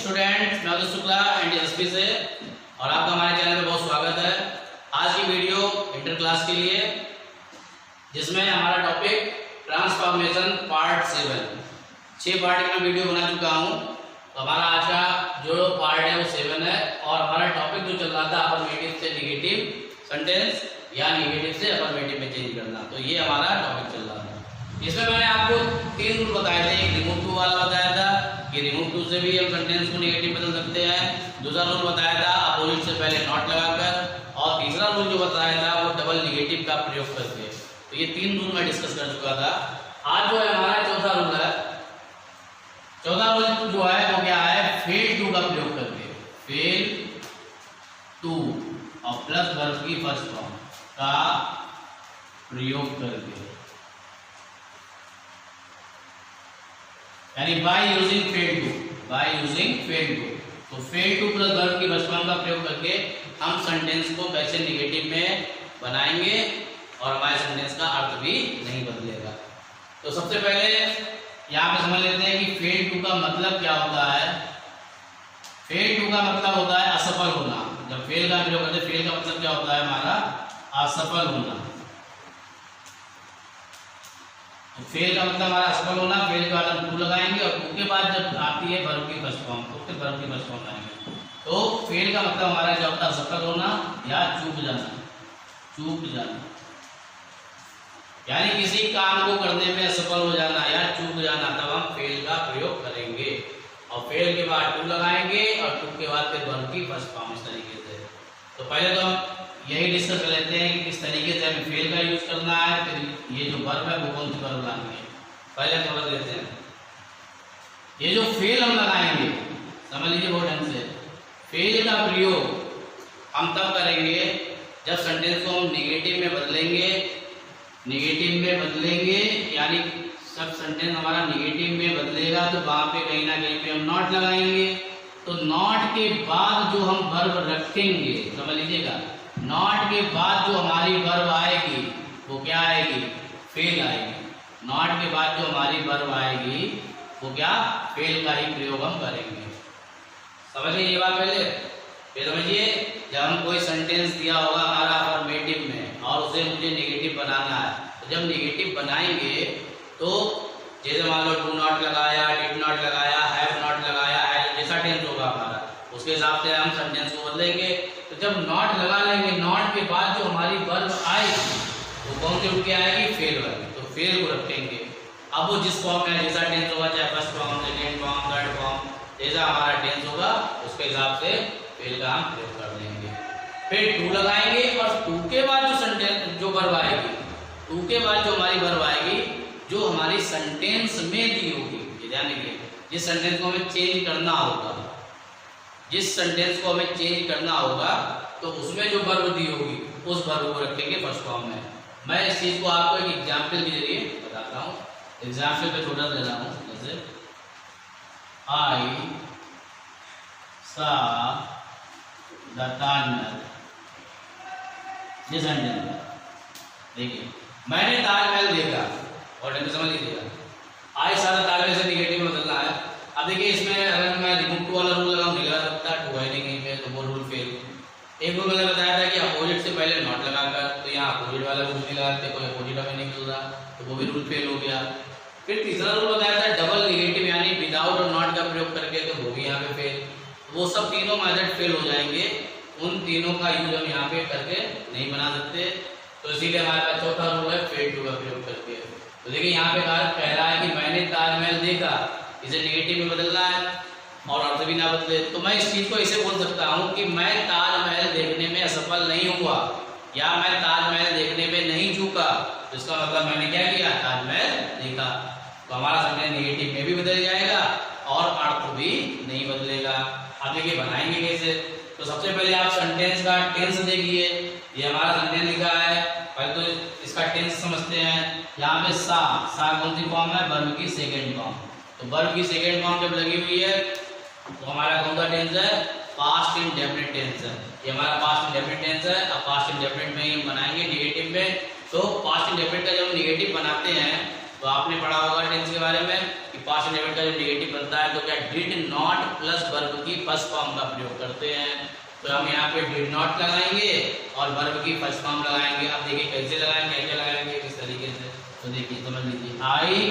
Student मैं अजय शुक्ला एनटीएसपी से और आपका हमारे चैनल में बहुत स्वागत है। आज की वीडियो इंटर क्लास के लिए जिसमें हमारा टॉपिक ट्रांसफॉर्मेशन पार्ट 6 पार्ट में वीडियो बना चुका हूं। तो हमारा आज का जो पार्ट है वो 7 है और हमारा टॉपिक जो चल रहा था अफर्मेटिव से नेगेटिव सेंटेंस या नेगेटिव से अफर्मेटिव में चेंज करना। तो ये हमारा टॉपिक चल रहा था। इसमें मैंने आपको 3 रूल बताए थे। एक रिमूव टू वाला बताया था कि रिमूव टू से भी हम सेंटेंस को नेगेटिव बदल सकते हैं। दूसरा रूल बताया था अपोजिट से पहले नॉट लगाकर, और तीसरा रूल जो बताया था वो डबल नेगेटिव का प्रयोग करके। तो ये 3 रूल मैं डिस्कस कर चुका था। आज जो है हमारा चौथा रूल है। चौथा रूल जो है वो क्या है, फेल टू का प्रयोग करके। फेल टू और प्लस वर्ब की फर्स्ट फॉर्म का प्रयोग करके, यानी by using fail to, by using fail to. तो फेल टू प्लस वर्ब की फर्स्ट फॉर्म का प्रयोग करके हम सेंटेंस को कैसे नेगेटिव में बनाएंगे और हमारे सेंटेंस का अर्थ भी नहीं बदलेगा। तो सबसे पहले यहाँ पे समझ लेते हैं कि फेल टू का मतलब क्या होता है। फेल टू का मतलब होता है असफल होना। जब फेल का प्रयोग करते हैं, फेल का मतलब क्या होता है हमारा, असफल होना। तो फेल का मतलब हमारा असफल होना। फेल के बाद हम टू लगाएंगे और टू के बाद जब आती है वर्ब की फर्स्ट फॉर्म तो फिर वर्ब की फर्स्ट फॉर्म लाएंगे। तो फेल का मतलब हमारा क्या होता है, असफल होना या चूक जाना। चूक जाना यानी किसी काम को करने में असफल हो जाना या चूक जाना, तब हम फेल का प्रयोग करेंगे। और फेल के बाद टू लगाएंगे और टू के बाद फिर वर्ब की फर्स्ट फॉर्म, इस तरीके से। तो पहले तो हम यही डिस्कस कर लेते हैं कि किस तरीके से हमें फेल का यूज करना है, फिर ये जो वर्ब है वो कौन सी वर्ब लानी है, पहले समझ लेते हैं। ये जो फेल हम लगाएंगे, समझ लीजिए बहुत ढंग से। फेल का प्रयोग हम तब करेंगे जब सेंटेंस को हम नेगेटिव में बदलेंगे। नेगेटिव में बदलेंगे यानी सब सेंटेंस हमारा नेगेटिव में बदलेगा तो वहां पे कहीं ना कहीं पे हम नॉट लगाएंगे। तो नॉट के बाद जो हम वर्ब रखेंगे, समझ लीजिएगा, नॉट के बाद जो हमारी वर्ब आएगी वो क्या आएगी, फेल आएगी। नॉट के बाद जो हमारी वर्ब आएगी वो क्या, फेल का ही प्रयोग हम करेंगे। समझिए ये बात पहले। फिर समझिए, जब हम कोई सेंटेंस दिया होगा हमारा अफर्मेटिव में और उसे मुझे नेगेटिव बनाना है, तो जब नेगेटिव बनाएंगे तो जैसे मान लो डू नॉट लगाया, डिड नॉट लगाया, हैव नॉट लगाया, जैसा टेंस होगा हमारा उसके हिसाब से हम सेंटेंस को बदलेंगे। तो जब नॉट लगा लेंगे, नॉट के बाद जो हमारी वर्ब आएगी वो कौन सी उठ के आएगी, फेल वाली। तो फेल को रखेंगे। अब वो जिस फॉर्म में जैसा टेंस होगा, चाहे first form, second form, third form, जैसा हमारा टेंस होगा उसके हिसाब से फेल का हम प्रयोग कर देंगे। फिर टू लगाएंगे और टू के बाद जो सेंटेंस जो वर्ब आएगी, टू के बाद जो हमारी वर्ब आएगी जो हमारी सेंटेंस में दी होगी, ध्यान रखिए, जिस सेंटेंस को हमें चेंज करना होगा, जिस सेंटेंस को हमें चेंज करना होगा तो उसमें जो वर्ब दी होगी उस वर्ब को रखेंगे फर्स्ट फॉर्म में। मैं इस चीज को आपको एक एग्जाम्पल के जरिए बताता हूँ। एग्जाम्पल पे छोटा ले रहा हूँ, जैसे आई सा द ताजमहल, ये सेंटेंस है। देखिए, मैंने ताजमहल देखा, और समझ लीजिएगा आई सा द ताजमहल से नेगेटिव में बदलना है। अब देखिए इसमें अगर मैं रिमूव टू वाला रूल लगाऊं, नहीं लगा सकता, टू है नहीं पे, तो वो रूल फेल। एक रूल मैंने बताया था कि अपोजिट से पहले नॉट लगाकर, तो यहाँ अपोजिट वाला रूल नहीं लगाते, कोई अपोजिट हमें नहीं मिल रहा, तो वो भी रूल फेल हो गया। फिर तीसरा रूल बताया था डबल नेगेटिव यानी विदाउट और नॉट का प्रयोग करके, तो वो भी यहाँ पे फेल। वो सब तीनों मेथड फेल हो जाएंगे। उन तीनों का यूज हम यहाँ पे करके नहीं बना सकते। तो इसीलिए हमारे पास चौथा रूल है फेल टू का प्रयोग करके। तो देखिए यहाँ पे पहला है कि मैंने ताजमहल देखा, इसे नेगेटिव में बदलना है और अर्थ भी ना बदले। तो मैं इस चीज को इसे बोल सकता हूँ कि मैं ताजमहल देखने में असफल नहीं हुआ या मैं ताजमहल देखने में नहीं चूका। तो इसका मतलब मैंने क्या किया, ताजमहल देखा। तो हमारा सेंटेंस नेगेटिव में भी बदल जाएगा और अर्थ भी नहीं बदलेगा। अब देखिए बनाएंगे कैसे। तो सबसे पहले आप सेंटेंस का टेंस देखिए। ये हमारा सेंटेंस लिखा है, पहले तो इसका टेंस समझते हैं। यहाँ पे सा कौन सी फॉर्म है, वर्ब की सेकेंड फॉर्म। तो वर्ब की सेकेंड फॉर्म जब लगी हुई है तो हमारा कौन सा टेंस है, पास्ट इंडेफिनिट टेंस है। ये हमारा पास्ट इंडेफिनिट टेंस है। अब पास्ट इंडेफिनिट में ही बनाएंगे नेगेटिव में। तो पास्ट इंडेफिनिट का जब नेगेटिव बनाते हैं तो तो आपने पढ़ा होगा टेंस के बारे में कि पास्ट इंडेफिनिट का जब नेगेटिव बनता है तो क्या डिड नॉट प्लस वर्ब की फर्स्ट फॉर्म का प्रयोग करते हैं। तो हम यहाँ पे डिड नॉट लगाएंगे और वर्ब की फर्स्ट फॉर्म लगाएंगे। अब देखिए कैसे लगाएंगे, क्या लगाएंगे, किस तरीके से, तो देखिए समझ लीजिए। आई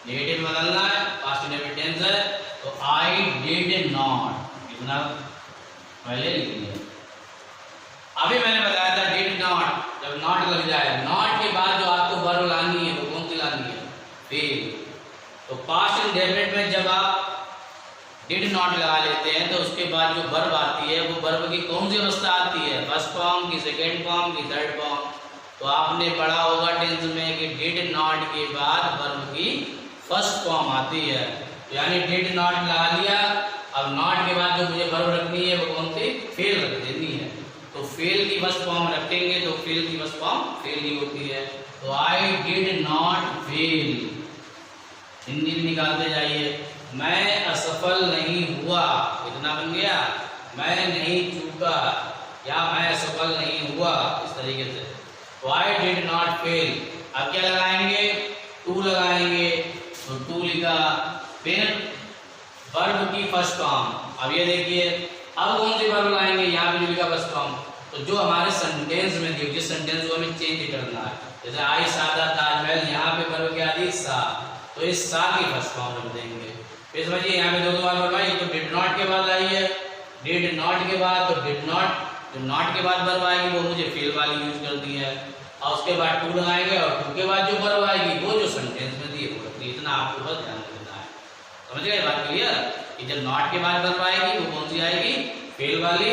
नेगेटिव में बदलना है, पास्ट इंडेफिनिट टेंस है, तो आई डिड नॉट इतना पहले लिख लिया। अभी मैंने बताया था डिड नॉट, जब नॉट लग जाए, नॉट के बाद जो आपको वर्ब लानी है वो कौन सी लानी है, फेल। तो पास्ट इंडेफिनिट में जब आप डिड नॉट लगा लेते हैं तो उसके बाद जो वर्ब आती है वो वर्ब की कौन सी अवस्था आती है, फर्स्ट फॉर्म की, सेकेंड फॉर्म की, थर्ड फॉर्म। तो आपने पढ़ा होगा टेंस में कि डिड नॉट के बाद वर्ब की फर्स्ट फॉर्म आती है, यानी डिड नॉट लगा लिया। अब नॉट के बाद जो मुझे वर्ब रखनी है वो कौन सी, फेल रख देनी है। तो फेल की फर्स्ट फॉर्म रखेंगे तो फेल की फर्स्ट फॉर्म फेल ही होती है। तो I did not fail, Hindi में निकालते जाइए, मैं असफल नहीं हुआ, इतना बन गया, मैं नहीं चूका या मैं असफल नहीं हुआ, इस तरीके से। तो आई डिड नॉट फेल। अब क्या लगाएंगे, टू लगाएंगे, तो टू लिखा, फिर वर्ब की फर्स्ट फॉर्म। अब ये देखिए अब कौन सी वर्ब लाएंगे, यहाँ पे जो लिखा फर्स्ट फॉर्म, तो जो हमारे सेंटेंस में थी जिस सेंटेंस को हमें चेंज करना है, जैसे आई सादा ताजमहल, यहाँ पे वर्ब क्या थी, सा, तो इस सा की फर्स्ट फॉर्म रख देंगे। फिर समझिए यहाँ पे दो बार वर्ब आई, तो डिड नॉट के बाद आई है, डिड नॉट के बाद, तो डिड नॉट, जो नॉट के बाद वर्ब आएगी वो मुझे फेल वाली यूज कर दी है, और उसके बाद टू लगाएंगे, और टू के बाद जो वर्ब आएगी वो जो सेंटेंस में थी वो रखनी। इतना आपको बस ध्यान देना है, समझ गए बात क्लियर, कि जब नॉट के बाद वर्ब आएगी वो कौन सी आएगी, फेल वाली,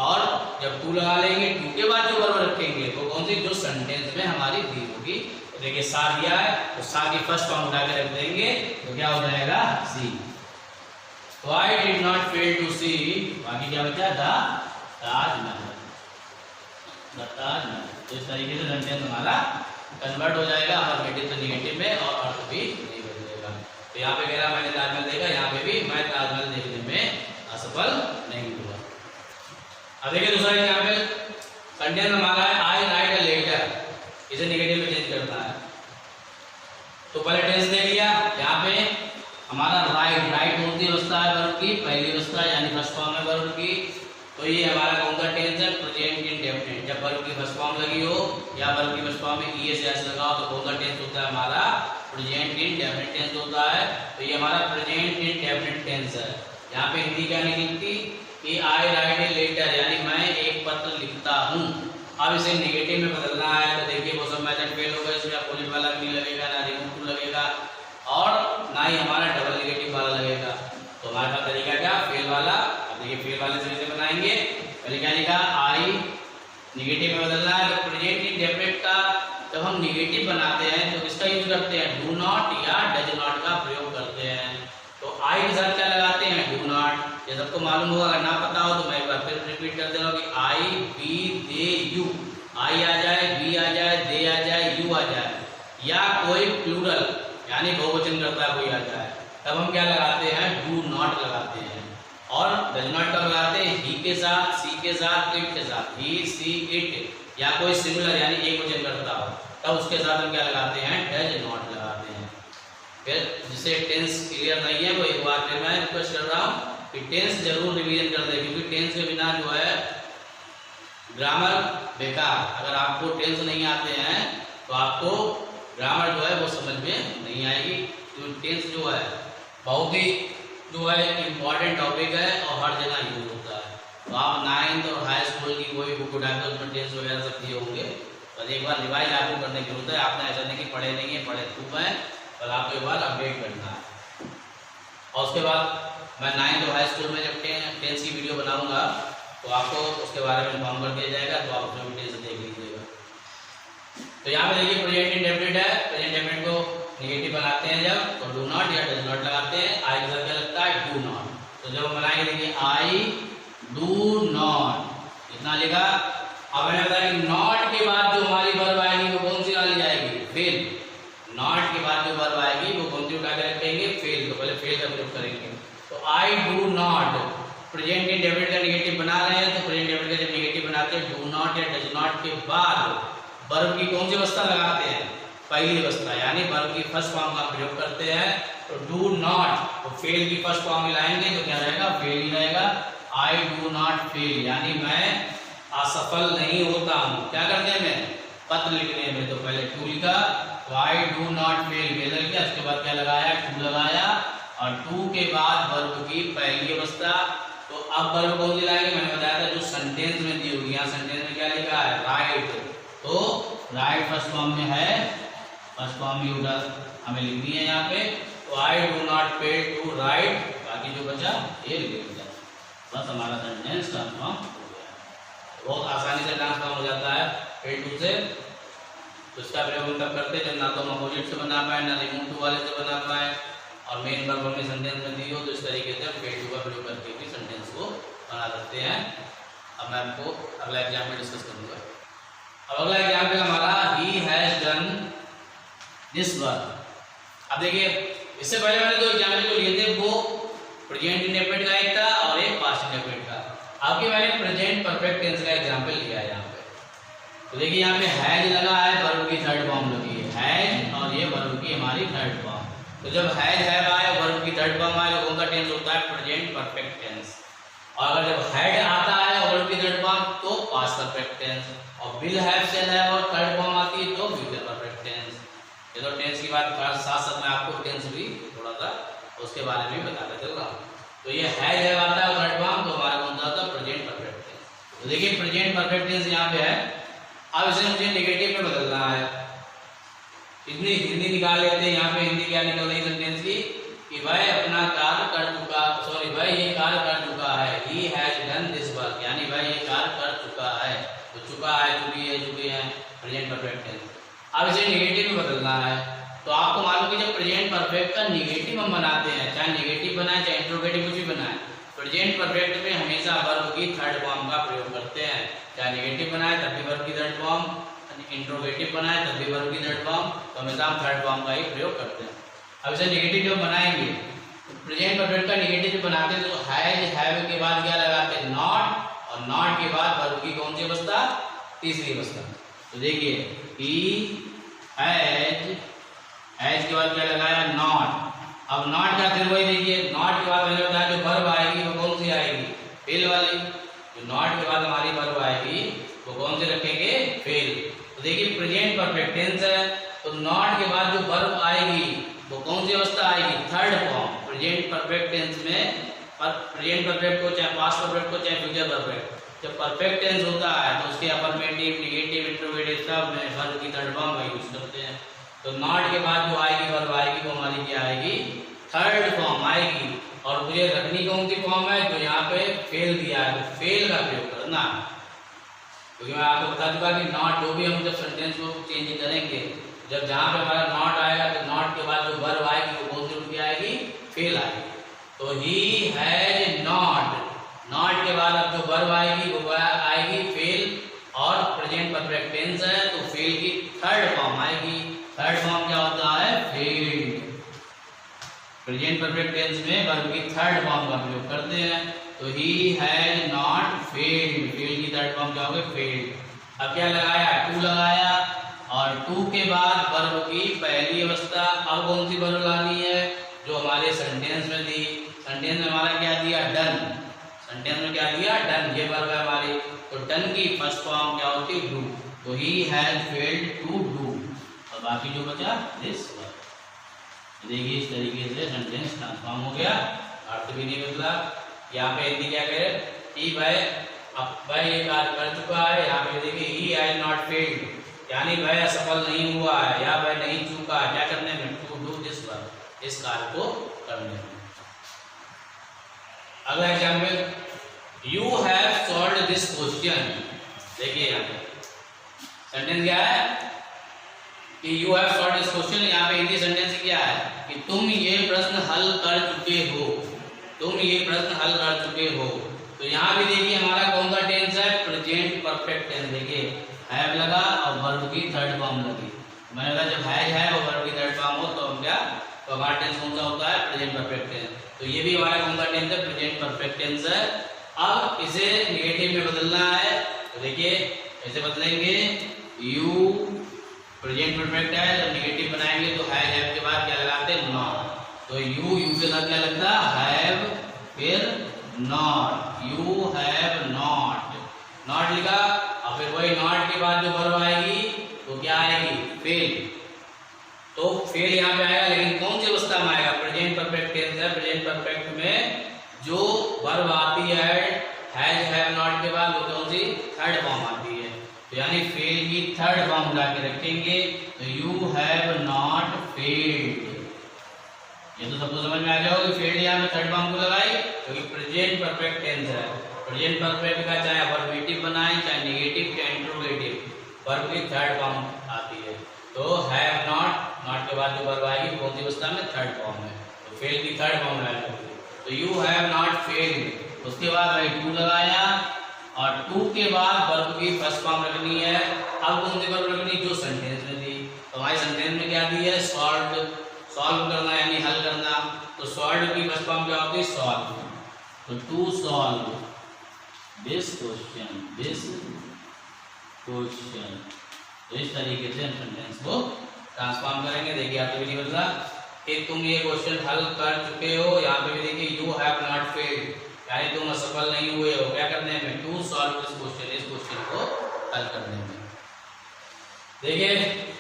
और जब टू लगा लेंगे टू के बाद जो वर्ब रखेंगे वो कौन सी, जो सेंटेंस में हमारी दी होगी। देखिए सा दिया है तो सा की फर्स्ट फॉर्म उठा के रख देंगे तो क्या हो जाएगा, सी। तो I did not fail to see, बाकी क्या बचा, द ताजमहल, द ताजमहल। तो इस तरीके से सेंटेंस हमारा कन्वर्ट हो जाएगा अफर्मेटिव से नेगेटिव में, और अर्थ भी नहीं बदलेगा। तो यहाँ पे कह रहा मैंने ताजमहल देखा, यहाँ पे भी मैं ताजमहल देखने में असफल नहीं हुआ। अब देखिए दूसरा यहाँ पे सेंटेंस हमारा है आई राइट अ लेटर, इसे नेगेटिव में चेंज करना है। तो पहले टेंस दे लिया, यहाँ पे हमारा राइट, राइट कौन सी अवस्था है वर्ब की, पहली अवस्था यानी फर्स्ट फॉर्म है वर्ब की। तो ये हमारा कौन सा टेंस है, प्रेजेंट इंडेफिनिट। जब वर्ब की फर्स्ट फॉर्म लगी हो या वर्ब की फर्स्ट फॉर्म में ई एस एस लगा हो तो कौन सा टेंस होता है, हमारा प्रेजेंट इंडेफिनिट टेंस होता है। तो ये हमारा प्रेजेंट इंडेफिनिट टेंस है। यहाँ पे हिंदी क्या निकलती कि आई राइट ए लेटर, यानी मैं एक पत्र लिखता हूँ। अब इसे नेगेटिव में बदलना है तो देखिए वो सब मेथड फेल होगा, इसमें अपोजिट वाला भी नहीं लगेगा, ना रिमूव टू लगेगा, और ना ही हमारा डबल नेगेटिव वाला लगेगा। तो हमारे पास तरीका क्या, फेल वाला। अब देखिए फेल वाले से कैसे बनाएंगे, पहले क्या लिखा, आई नेगेटिव में बदलना है। तो प्रेजेंट इंडेफिनिट का जब हम नेगेटिव बनाते हैं तो किसका यूज करते हैं, डू नॉट या डज नॉट का प्रयोग करते हैं। तो आई के साथ क्या लगाते हैं, डू नॉट। ये सबको मालूम होगा, अगर ना पता हो तो मैं एक बार फिर रिपीट कर दे रहा हूँ कि आई बी दे यू, आई आ जाए, बी आ जाए, दे आ जाए, यू आ जाए, या कोई प्लूरल यानी बहुवचन करता कोई आ जाए, तब हम क्या लगाते हैं, डू नॉट लगाते हैं। और डज नॉट कब लगाते हैं, ही के साथ, सी के साथ, इट के साथ, ही सी इट, या कोई सिमिलर यानी एक वचन करता हो तब उसके साथ हम क्या लगाते हैं, डज नॉट लगाते हैं। फिर जिसे टेंस क्लियर नहीं है वो एक बार फिर मैं रिक्वेस्ट कर रहा हूँ कि टेंस जरूर रिवीजन कर दे, क्योंकि टेंस के बिना जो है ग्रामर बेकार। अगर आपको टेंस नहीं आते हैं तो आपको ग्रामर जो है वो समझ में नहीं आएगी, क्योंकि टेंस जो है बहुत ही जो है इम्पॉर्टेंट टॉपिक है और हर जगह यूज होता है। तो आप 9th और हाई स्कूल की कोई बुक उठाकर उसमें टेंस वगैरह सब दिए होंगे, बस एक बार रिवाइज आपको करने की जरूरत है। आपने ऐसा नहीं कि पढ़े नहीं है, पढ़े खूब है, पर आपको एक बार अपडेट करना है। और उसके बाद मैं 9th और हाई स्कूल में जब टेंस की वीडियो बनाऊंगा तो आपको उसके बारे में इन्फॉर्म कर दिया जाएगा, तो आप उसमें टेंस देख लीजिएगा। तो यहाँ पे देखिए प्रेजेंट इंडेफिनिट है, प्रेजेंट इंडेफिनिट को नेगेटिव बनाते हैं जब, तो डू नॉट या डज नॉट लगाते हैं। आई के साथ क्या लगता है, डू नॉट। तो जब हम बनाएंगे देखिए आई डू नॉट, इतना लिखा। अब मैंने बताया कि नॉट के बाद जो हमारी वर्ब आएगी वो कौन सी वाली आएगी, फेल। नॉट के बाद जो वर्ब आएगी वो कौन सी उठा के रखेंगे, फेल। तो पहले फेल का प्रयोग करेंगे। तो I do not, present indefinite का नेगेटिव बना रहे हैं तो प्रेजेंट इंडेफिनिट का जब नेगेटिव बनाते हैं डू नॉट या डज नॉट के बाद वर्ब की कौन सी अवस्था लगाते हैं, पहली अवस्था यानी वर्ब की फर्स्ट फॉर्म का प्रयोग करते हैं। तो डू नॉट, तो फेल की फर्स्ट फॉर्म में लाएंगे तो क्या रहेगा, फेल ही रहेगा। आई डू नॉट फेल यानी मैं असफल नहीं होता हूँ। क्या करने में, पत्र लिखने में। तो पहले टू लिखा, तो I do not fail fail लिखा, उसके बाद क्या लगाया, टू लगाया, और टू के बाद वर्ब की पहली अवस्था। तो अब वर्ब कौन सी लाएंगे, मैंने बताया था जो सेंटेंस में दी होगी। यहाँ सेंटेंस में क्या लिखा है, राइट। तो राइट फर्स्ट फॉर्म में है, फर्स्ट फॉर्म यूजर हमें लिखनी है यहाँ पे। तो I do not fail to write, बाकी जो बचा ये लिख दिया, बस हमारा सेंटेंस ट्रांसफॉर्म हो गया। बहुत आसानी से ट्रांसफॉर्म हो जाता है फेल टू से। तो इसका प्रयोग हम तब करते हैं जब ना तो हम अपोजिट से बना पाए, ना रिमूव टू वाले से बना पाए, और मेन वर्ब हमें सेंटेंस में दी हो। तो इस तरीके से फेल टू का प्रयोग करके भी सेंटेंस को बना सकते हैं। अब मैं आपको अगला एग्जाम्पल डिस्कस करूंगा। अब अगला एग्जाम्पल हमारा he has done this work. अब देखिए, इससे पहले मैंने दो एग्जाम्पल जो लिए थे वो प्रेजेंट इंडेफिनिट का एक था और एक पास्ट इंडेफिनिट का। आपके मैंने प्रेजेंट परफेक्ट टेंस का एग्जाम्पल लिया है यहाँ पे। तो देखिए यहाँ पे हैज लगा है, वर्ब की थर्ड फॉर्म लगी है हैज, और ये वर्ब की हमारी थर्ड फॉर्म। तो जब हैज आया, वर्ब की थर्ड फॉर्म आए, तो कौन सा टेंस होता है, प्रेजेंट परफेक्ट टेंस। और अगर जब हैड आता है वर्ब की थर्ड फॉर्म तो पास्ट परफेक्ट टेंस, और विल हैव से है और थर्ड फॉर्म आती है तो फ्यूचर परफेक्ट टेंस। ये तो टेंस की बात साथ साथ में आपको टेंस भी थोड़ा सा उसके बारे में बताता चलूंगा। तो ये हैज आता है थर्ड फॉर्म, तो हमारा कौन सा होता है, प्रेजेंट परफेक्ट टेंस। तो देखिए प्रेजेंट परफेक्ट टेंस यहाँ पे है। अब इसे मुझे नेगेटिव में बदलना है। इतनी हिंदी निकाल लेते हैं। यहाँ पे हिंदी क्या निकल रही सेंटेंस की, कि वह अपना कार्य कर चुका, सॉरी वह ये कार्य कर चुका है। He has done this work यानी वह ये कार्य कर चुका है। तो चुका है, चुके हैं, प्रेजेंट परफेक्ट टेंस। अब इसे नेगेटिव में बदलना है। तो आपको मालूम कि जब प्रेजेंट परफेक्ट का नेगेटिव हम बनाते हैं, चाहे नेगेटिव बनाए चाहे इंट्रोगेटिव कुछ भी बनाए, प्रेजेंट परफेक्ट में हमेशा वर्ब की थर्ड फॉर्म का प्रयोग करते हैं। चाहे नेगेटिव बनाए तब भी वर्ब की थर्ड फॉर्म, इंट्रोगेटिव बनाए तब भी वर्ब की थर्ड फॉर्म, तो हमेशा हम थर्ड फॉर्म का ही प्रयोग करते हैं। अब इसे नेगेटिव जब बनाएंगे, तो प्रेजेंट परफेक्ट का नेगेटिव जब बनाते हैं तो हैज हैव के बाद क्या लगाते हैं, नॉट, और नॉट के बाद वर्ब की कौन सी अवस्था, तीसरी अवस्था। तो देखिए ही हैज के बाद क्या लगाया, नॉट। अब नॉट का फिर वही देखिए, नॉट के बाद मैंने बताया जो वर्ब आएगी वो कौन सी आएगी, फेल वाली। जो नॉट के बाद हमारी वर्ब आएगी वो कौन से रखेंगे, फेल। तो देखिए प्रेजेंट परफेक्ट टेंस है, तो नॉट के बाद जो वर्ब आएगी वो कौन सी अवस्था आएगी, third form. Present perfect tense में प्रेजेंट परफेक्ट को चाहे पास्ट परफेक्ट को चाहे फ्यूचर परफेक्ट, जब परफेक्ट टेंस होता है तो उसके अफर्मेटिव, नेगेटिव, इंट्रोगेटिव सब में वर्ब की थर्ड फॉर्म का यूज करते हैं। तो नॉट के बाद जो आएगी वर्ब आएगी वो हमारी क्या आएगी, थर्ड फॉर्म आएगी। और मुझे रखनी कौन सी फॉर्म है, जो यहाँ पे फेल दिया है, तो फेल का प्रयोग करना। क्योंकि मैं आपको बता चुका कि नॉट जो भी हम जब सेंटेंस को चेंज करेंगे, जब जहाँ पे हमारा नॉट आएगा तो नॉट के बाद जो वर्ब आएगी वो कौन सी उनकी आएगी, फेल आएगी। तो ही हैज नॉट, नॉट के बाद अब जो वर्ब आएगी वो आएगी फेल, और प्रेजेंट परफेक्ट टेंस है तो फेल की थर्ड फॉर्म आएगी। थर्ड फॉर्म क्या होता है, फेल्ड। प्रेजेंट परफेक्ट टेंस में वर्ब की थर्ड फॉर्म का प्रयोग करते हैं। तो he has not failed, fail की थर्ड फॉर्म क्या होगी, फेल्ड। अब क्या लगाया, टू लगाया, और टू के बाद वर्ब की पहली अवस्था। अब कौन सी वर्ब लानी है, जो हमारे सेंटेंस में दी। सेंटेंस में हमारा क्या दिया, डन। सेंटेंस में क्या दिया, डन, ये वर्ब है हमारी। तो डन की फर्स्ट फॉर्म क्या होती है, डू। तो he has failed to do, और बाकी जो बचा दिस वर्ब। देखिए इस तरीके से सेंटेंस ट्रांसफॉर्म हो गया, अर्थ भी नहीं बदला। यहाँ पे हिंदी क्या करे, ही वह ये कार्य कर चुका है। यहाँ पे देखिए ही हैज नॉट फेल्ड यानी वह असफल नहीं हुआ है या वह नहीं चूका है, क्या करने में, टू डू दिस वर्क, इस कार्य को करने में। अगला example, you have solved this question. देखिए यहाँ पे सेंटेंस क्या है कि you have solved this question. यहाँ पे हिंदी सेंटेंस क्या है कि तुम ये प्रश्न हल कर चुके हो, तुम ये प्रश्न हल कर चुके हो। तो यहाँ भी देखिए हमारा कौन सा टेंस है, प्रेजेंट परफेक्ट टेंस। देखिए हैव लगा और वर्ब की थर्ड फॉर्म लगी। मैंने कहा जब हैज है और वर्ब की थर्ड फॉर्म हो तो हम क्या, तो हमारा टेंस कौन सा होता है, प्रेजेंट परफेक्ट टेंस। तो ये भी हमारा कौन सा टेंस है, प्रेजेंट परफेक्ट टेंस है। अब इसे नेगेटिव में बदलना है। तो देखिए ऐसे बदलेंगे, यू प्रेजेंट परफेक्ट है, जब नेगेटिव बनाएंगे तो हैज हैव के बाद क्या लगाते हैं? नॉट। तो यू के साथ क्या लगता है? हैव, फिर not, you have not, not लिखा। और फिर वही नॉट के बाद जो वर्ब आएगी तो क्या आएगी? फेल। तो फेल यहाँ पे आएगा, लेकिन कौन सी अवस्था में आएगा? प्रेजेंट परफेक्ट टेंस है, प्रेजेंट परफेक्ट में जो वर्ब आती है हैज हैव नॉट के बाद, वो कौन सी? थर्ड फॉर्म आती है। तो यानी फेल की थर्ड फॉर्म उड़ा के रखेंगे, तो यू हैव नॉट फेल्ड। ये तो सबको समझ में आ गया होगा कि फेल्ड यहाँ में थर्ड फॉर्म को लगाई, क्योंकि प्रेजेंट परफेक्ट टेंस है। प्रेजेंट परफेक्ट का चाहे अफर्मेटिव बनाए, चाहे नेगेटिव, चाहे इंट्रोगेटिव, वर्ब की थर्ड फॉर्म आती है। तो हैव नॉट, नॉट के बाद जो वर्ब आएगी कौन सी अवस्था में? थर्ड फॉर्म में। तो फेल की थर्ड फॉर्म लगाई, तो यू हैव नॉट फेल्ड। उसके बाद भाई टू लगाया, और टू के बाद वर्ब की फर्स्ट फॉर्म रखनी है। अब कौन सी वर्ब रखनी? जो सेंटेंस में दी। तो हमारी सेंटेंस में क्या दी है? सॉल्व, सॉल्व करना यानी हल करना। तो सॉल्व की फर्स्ट फॉर्म क्या होती है? सॉल्व। तो to solve this question, this question. तो इस तरीके से हम सेंटेंस को ट्रांसफॉर्म करेंगे। देखिए आप भी बदला कि तुम ये क्वेश्चन हल कर चुके हो। यहाँ पे भी देखिए यू हैव नॉट फेल्ड, यानी तुम असफल नहीं हुए हो क्या करने में? टू सॉल्व दिस क्वेश्चन, इस क्वेश्चन को हल करने में। देखिए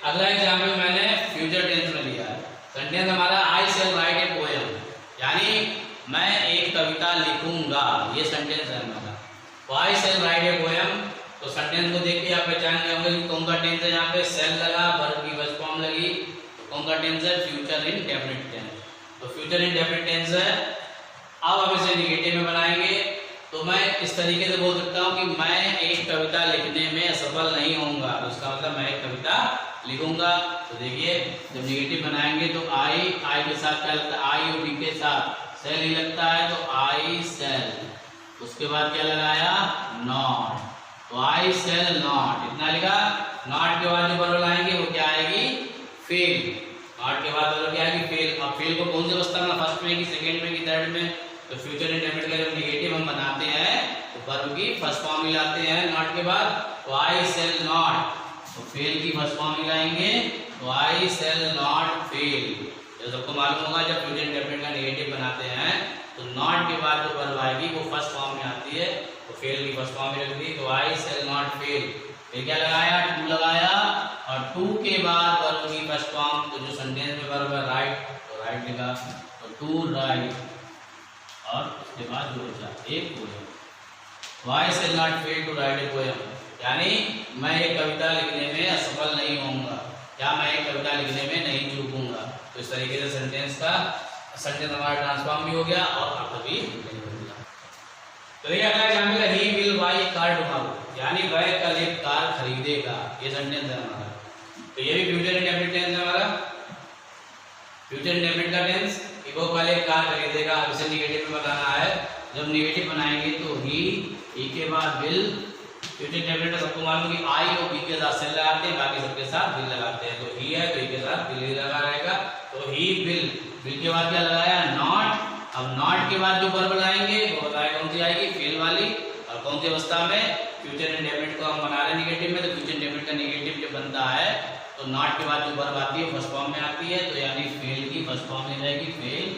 अगला एग्जाम्पल मैंने फ्यूचर टेंस में लिया है। सेंटेंस हमारा आई शैल राइट ए पोएम, यानी मैं एक कविता लिखूंगा, ये सेंटेंस है हमारा। तो आई शैल राइट ए पोएम, तो सेंटेंस को देख के आप पहचान गए होंगे कि कौन सा टेंस है। यहाँ पे शैल लगा, वर्ब की फर्स्ट फॉर्म लगी, तो कौन सा टेंस है? Future indefinite tense. तो फ्यूचर इंडेफिनिट टेंस है। अब हम इसे नेगेटिव में बनाएंगे, तो मैं इस तरीके से बोल सकता हूँ कि मैं एक कविता लिखने में असफल नहीं होऊंगा। तो इसका मतलब मैं एक कविता लिखूंगा। तो देखिए जब नेगेटिव बनाएंगे तो आई, आई के साथ क्या लगता है? आई और बी के साथ सेल ही लगता है, तो आई सेल। उसके बाद क्या लगाया? नॉट। तो आई सेल नॉट, इतना लिखा। नॉट के बाद जो वर्ब लाएंगे वो क्या आएगी? फेल। नॉट के बाद वर्ब क्या आएगी? फेल। अब फेल को कौन सी अवस्था में? फर्स्ट में कि सेकंड में कि थर्ड में? तो फ्यूचर इंडेफिनिट का जब नेगेटिव हम बनाते हैं तो वर्ब की फर्स्ट फॉर्म मिलाते हैं नॉट के बाद। तो आई सेल नॉट, तो फेल की फर्स्ट फॉर्म मिलाएंगे, तो आई सेल नॉट फेल। जब सबको मालूम होगा जब फ्यूचर इंडेफिनिट का नेगेटिव बनाते हैं तो नॉट के बाद जो वर्ब आएगी वो फर्स्ट फॉर्म में आती है, तो फेल की फर्स्ट फॉर्म में रख दी। तो आई सेल नॉट फेल। फिर क्या लगाया? टू लगाया, और टू के बाद वर्ब की फर्स्ट फॉर्म, तो जो सेंटेंस में वर्ब है राइट, तो राइट लिखा। तो टू राइट, और उसके बाद जो बचा एक poem. Why shall not fail to write a poem, यानी मैं एक कविता लिखने में असफल नहीं होऊंगा, या मैं एक कविता लिखने में नहीं चूकूंगा। तो इस तरीके से सेंटेंस का सेंटेंस हमारा ट्रांसफॉर्म भी हो गया और अर्थ भी नहीं हो गया। तो ये अगला एग्जांपल है he will buy A car tomorrow, यानी वह कल एक कार खरीदेगा। ये सेंटेंस है हमारा। तो ये भी फ्यूचर इंडेफिनिट टेंस है हमारा। फ्यूचर इंडेफिनिट का टेंस कि वो कल एक कार खरीदेगा। इसे नेगेटिव में बताना है। जब नेगेटिव बनाएंगे तो ही के बाद विल। फ्यूचर इंडेफिनिट सबको मालूम कि आई और बी के साथ सेल लगाते हैं, बाकी सबके साथ विल लगाते हैं। तो ही है तो के साथ विल लगा रहेगा। तो ही विल, विल के बाद क्या लगाया? नॉट। अब नॉट के बाद जो वर्ब लगाएंगे वो बताएगा कौन सी आएगी? फेल वाली। और कौन सी अवस्था में? फ्यूचर इंडेफिनिट को हम बना रहे हैं नेगेटिव में, तो फ्यूचर इंडेफिनिट का नेगेटिव जब बनता है तो नॉट के बाद जो वर्ब आती है फर्स्ट फॉर्म में आती है, तो यानी फेल की फर्स्ट फॉर्म में जाएगी फेल।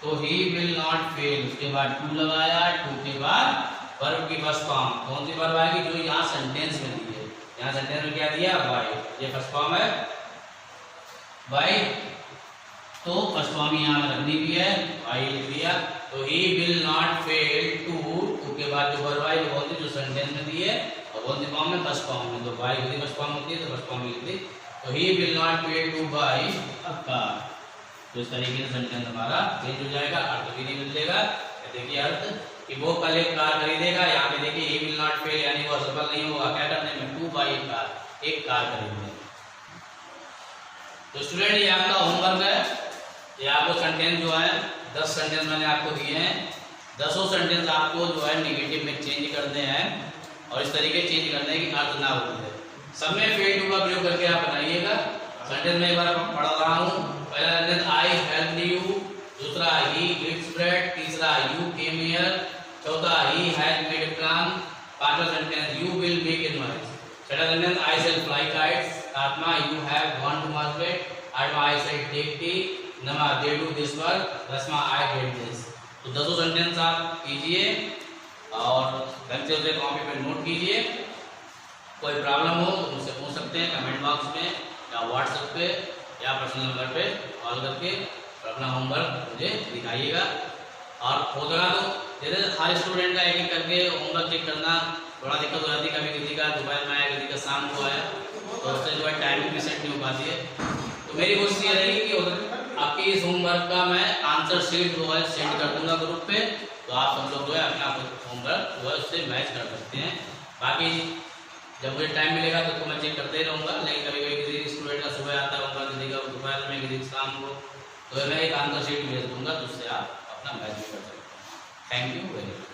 तो ही विल नॉट फेल। उसके बाद टू लगाया, टू के बाद वर्ब की फर्स्ट फॉर्म कौन सी वर्ब आएगी? जो यहाँ सेंटेंस में दी है। यहाँ सेंटेंस में क्या दिया? बाय। ये फर्स्ट फॉर्म है बाय, तो फर्स्ट फॉर्म यहाँ रखनी भी है, बाय लिख दिया। तो he will not fail to के बाद जो वर्ब आई वो जो सेंटेंस में दी है और कौन सी फॉर्म में? फर्स्ट फॉर्म में। तो बाय होती फर्स्ट फॉर्म होती है, तो फर्स्ट फॉर्म लिख दी। तो he will not fail to buy a car. तो इस तरीके से सेंटेंस हमारा चेंज हो जाएगा, अर्थ भी नहीं बदलेगा। देखिए अर्थ कि वो कल एक कार खरीदेगा। यहाँ पे देखिए ही विल नॉट फेल, यानी वो असफल नहीं होगा क्या करने में? टू बाय ए कार, एक कार खरीदने। तो स्टूडेंट ये आपका होमवर्क है। ये आपको सेंटेंस जो है 10 सेंटेंस मैंने आपको दिए हैं। 10 सेंटेंस आपको जो है नेगेटिव में चेंज करने हैं और इस तरीके चेंज करने हैं कि अर्थ ना बदले। सब में फेल टू का प्रयोग करके आप बनाइएगा। सेंटेंस में एक बार पढ़ रहा हूँ। पहला सेंटेंस आई हेल्प यू, दूसरा ही इट्स ब्रेड, तीसरा यू केम हियर, चौथा ही हैज मेड प्लान, पांचवा sentence you will make a noise, छठा sentence I shall fly kites, Atma, you have gone to market. Atma, I said take tea. Nama, they do this work. Rasma, I did this. तो 10 sentence आप कीजिए और ढंग से उसे copy पे note कीजिए। कोई प्रॉब्लम हो तो मुझसे पूछ सकते हैं कमेंट बॉक्स में या व्हाट्सएप पे या पर्सनल नंबर पे कॉल करके अपना होमवर्क मुझे दिखाइएगा। और हो सका तो जैसे हर स्टूडेंट का एक करके होमवर्क चेक करना थोड़ा दिक्कत हो जाती है। कभी किसी का दोपहर में आया, किसी का शाम को आया, तो उससे जो है टाइमिंग भी सेट नहीं हो पाती है। तो मेरी कोशिश ये रहेगी कि आपके इस होमवर्क का मैं आंसर शीट जो है सेंड कर दूंगा ग्रुप पे, तो आप सब लोग जो है अपना होमवर्क जो है उससे मैच कर सकते हैं। बाकी जब मुझे टाइम मिलेगा तो मैं चेक करते ही रहूँगा, लेकिन कभी कभी किसी स्टूडेंट का सुबह आता होगा, किसी का दोपहर में, किसी शाम को, तो मैं एक आंसर शीट भेज दूँगा, तो उससे आप अपना मैच भी कर सकते हैं। Thank you very much.